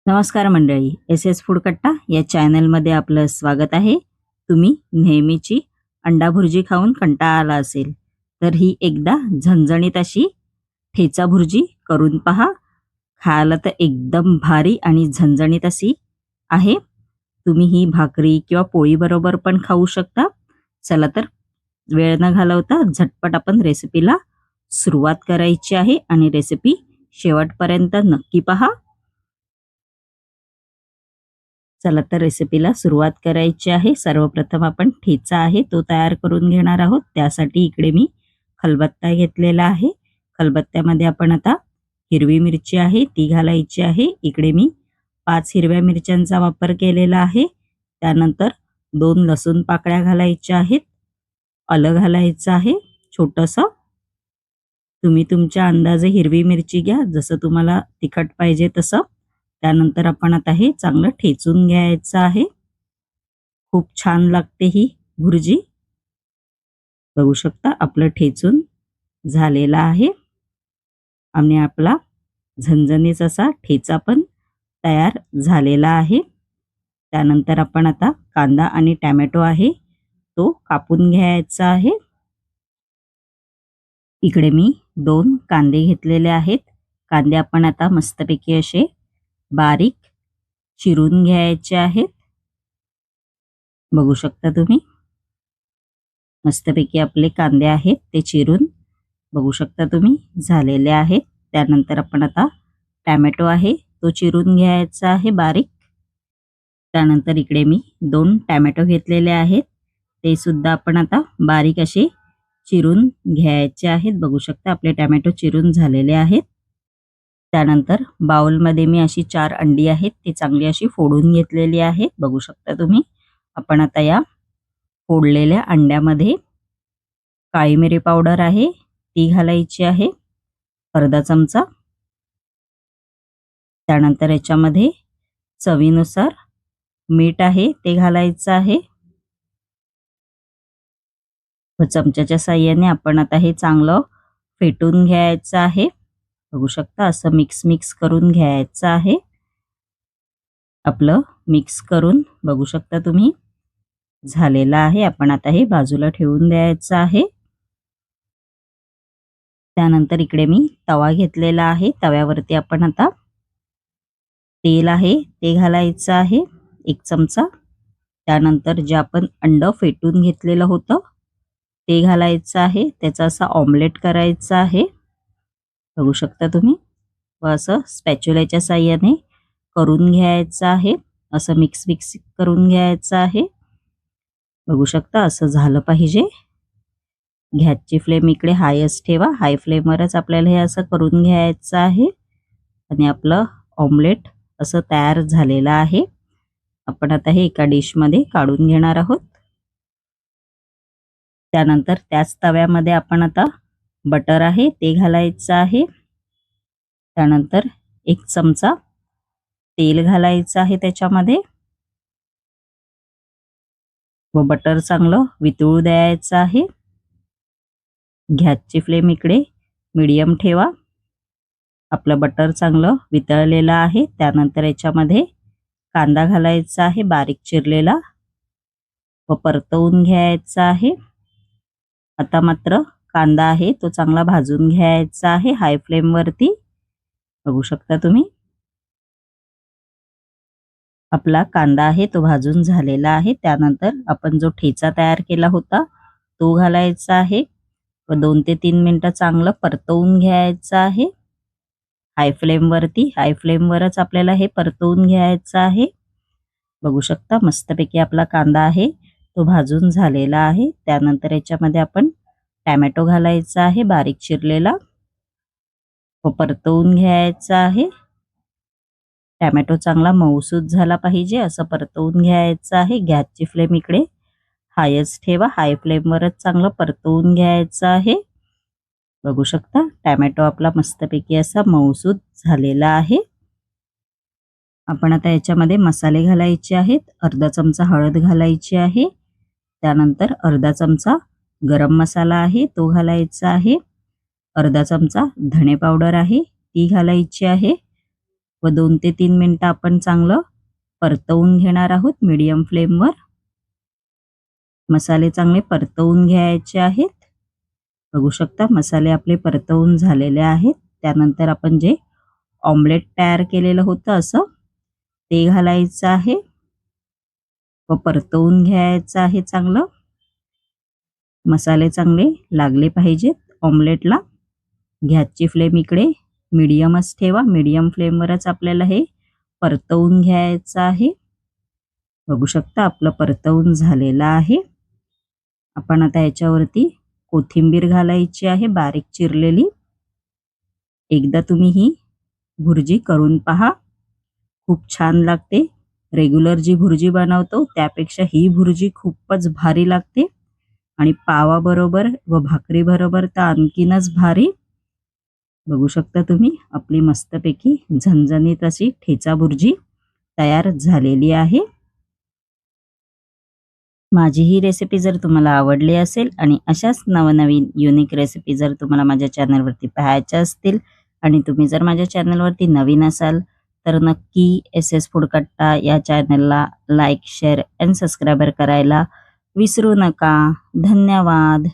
नमस्कार मंडळी, S S food कट्टा या चॅनलमध्ये आपलं स्वागत आहे. तुम्ही नेहमीची अंडा भुर्जी खाऊन कंटाळा आला असेल, तर ही एकदा झणझणीत अशी ठेचा भुर्जी करून पहा. खायला तर एकदम भारी आणि झणझणीत अशी आहे. तुम्ही ही भाकरी किंवा पोळीबरोबर पण खाऊ शकता. चला तर वेळ न घालवता झटपट आपण रेसिपीला सुरुवात करायची आहे आणि रेसिपी शेवटपर्यंत नक्की पहा. चला तर रेसिपीला सुरुवात करायची आहे. सर्वप्रथम आपण ठेचा आहे तो तयार करून घेणार आहोत. त्यासाठी इकडे मी खलबत्ता घेतलेला आहे. खलबत्त्यामध्ये आपण आता हिरवी मिरची आहे ती घालायची आहे. इकडे मी 5 हिरव्या मिरच्यांचा वापर केलेला आहे. त्यानंतर 2 लसूण पाकळ्या घालायच्या आहेत. आलं घालायचं आहे छोटंसं. तुम्ही तुमच्या अंदाजे हिरवी मिरची घ्या, जसं तुम्हाला तिखट पाहिजे तसं. त्यानंतर आपण आता हे चांगलं ठेचून घ्यायचं आहे. खूप छान लागते ही भुर्जी. बघू शकता आपलं ठेचून झालेलं आहे आणि आपला झणझणीत असा ठेचा पण तयार झालेला आहे. त्यानंतर आपण आता कांदा आणि टोमॅटो आहे तो कापून घ्यायचा आहे. इकडे मी 2 कांदे घेतलेले आहेत. कांदे आपण आता मस्तपैकी असे बारीक चिरून घ्यायचे आहेत. बघू शकता तुम्ही मस्तपैकी आपले कांदे आहेत ते चिरून बघू शकता तुम्ही झालेले आहेत. त्यानंतर आपण आता टोमॅटो आहे तो चिरून घ्यायचा आहे बारीक. त्यानंतर इकडे मी 2 टोमॅटो घेतलेले आहेत. ते सुद्धा आपण आता बारीक असे चिरून घ्यायचे आहेत. बघू शकता आपले टोमॅटो चिरून झालेले आहेत. त्यानंतर बाउलमध्ये मी अशी 4 अंडी आहेत ती चांगली अशी फोडून घेतलेली आहेत. बघू शकता तुम्ही. आपण आता या फोडलेल्या अंड्यामध्ये काळी मिरी पावडर आहे ती घालायची आहे अर्धा चमचा. त्यानंतर याच्यामध्ये चवीनुसार मीठ आहे ते घालायचं आहे. चमच्याच्या साहाय्याने आपण आता हे चांगलं फेटून घ्यायचं आहे. बघू शकता असं मिक्स करून घ्यायचं आहे. आपलं मिक्स करून बघू शकता तुम्ही झालेलं आहे. आपण आता हे बाजूला ठेवून द्यायचं आहे. त्यानंतर इकडे मी तवा घेतलेला आहे. तव्यावरती आपण आता तेल आहे ते घालायचं आहे 1 चमचा. त्यानंतर जे आपण अंड फेटून घेतलेलं होतं ते घालायचं आहे. त्याचा असा ऑमलेट करायचा आहे. बघू शकता तुम्ही. व असं स्पॅच्युलाच्या साहाय्याने करून घ्यायचं आहे. असं मिक्स करून घ्यायचं आहे. बघू शकता असं झालं पाहिजे. गॅसची फ्लेम इकडे हायच ठेवा. हाय फ्लेमवरच आपल्याला हे असं करून घ्यायचं आहे. आणि आपलं ऑमलेट असं तयार झालेलं आहे. आपण आता हे एका डिशमध्ये काढून घेणार आहोत. त्यानंतर त्याच तव्यामध्ये आपण आता बटर आहे ते घालायचं आहे. त्यानंतर 1 चमचा तेल घालायचं आहे त्याच्यामध्ये व बटर चांगलं वितळू द्यायचं आहे. गॅसची फ्लेम इकडे मीडियम ठेवा. आपलं बटर चांगलं वितळलेलं आहे. त्यानंतर याच्यामध्ये कांदा घालायचा आहे बारीक चिरलेला व परतवून घ्यायचा आहे. आता मात्र कांदा आहे तो चांगला भाजून घ्यायचा आहे हाय फ्लेम वरती. बघू शकता तुम्ही. आपला कांदा आहे तो भाजून झालेला आहे. त्यानंतर आपण जो ठेचा तयार केला होता तो घालायचा आहे व 2 ते 3 मिनिटं चांगलं परतवून घ्यायचं आहे हाय फ्लेम वरती. हाय फ्लेम वरच आपल्याला हे परतवून घ्यायचं आहे. बघू शकता मस्तपैकी आपला कांदा आहे तो भाजून झालेला आहे. त्यानंतर याच्यामध्ये आपण टोमॅटो घालायचा आहे बारीक चिरलेला व परतवून घ्यायचा आहे. टोमॅटो चांगला मऊसूत झाला पाहिजे असं परतवून घ्यायचं आहे. गॅसची फ्लेम इकडे हायच ठेवा. हाय फ्लेमवरच चांगलं परतवून घ्यायचं आहे. बघू शकता टोमॅटो आपला मस्तपैकी असा मऊसूत झालेला आहे. आपण आता याच्यामध्ये मसाले घालायचे आहेत. अर्धा चमचा हळद घालायची आहे. त्यानंतर अर्धा चमचा गरम मसाला आहे तो घालायचा आहे. अर्धा चमचा धणे पावडर आहे ती घालायची आहे. व 2 ते 3 मिनिटं आपण चांगलं परतवून घेणार आहोत मीडियम फ्लेमवर. मसाले चांगले परतवून घ्यायचे आहेत. बघू शकता मसाले आपले परतवून झालेले आहेत. त्यानंतर आपण जे ऑमलेट तयार केलेलं होतं असं ते घालायचं आहे व परतवून घ्यायचं आहे चांगलं. मसाले चांगले लागले पाहिजेत ऑमलेटला. गॅसची फ्लेम इकडे मीडियमच ठेवा. मीडियम फ्लेमवरच आपल्याला हे परतवून घ्यायचं आहे. बघू शकता आपलं परतवून झालेलं आहे. आपण आता याच्यावरती कोथिंबीर घालायची आहे बारीक चिरलेली. एकदा तुम्ही ही भुर्जी करून पहा, खूप छान लागते. रेग्युलर जी भुर्जी बनवतो त्यापेक्षा ही भुर्जी खूपच भारी लागते आणि पावाबरोबर व भाकरीबरोबर तर आणखीनच भारी. बघू शकता तुम्ही आपली मस्तपैकी झणझणीत अशी ठेचा भुर्जी तयार झालेली आहे. माझी ही रेसिपी जर तुम्हाला आवडली असेल आणि अशाच नवनवीन युनिक रेसिपी जर तुम्हाला माझ्या चॅनलवरती पाहायच्या असतील आणि तुम्ही जर माझ्या चॅनलवरती नवीन असाल तर नक्की SS फूड कट्टा या चॅनलला लाईक, शेअर अँड सबस्क्राईब करायला विसरू नका. धन्यवाद.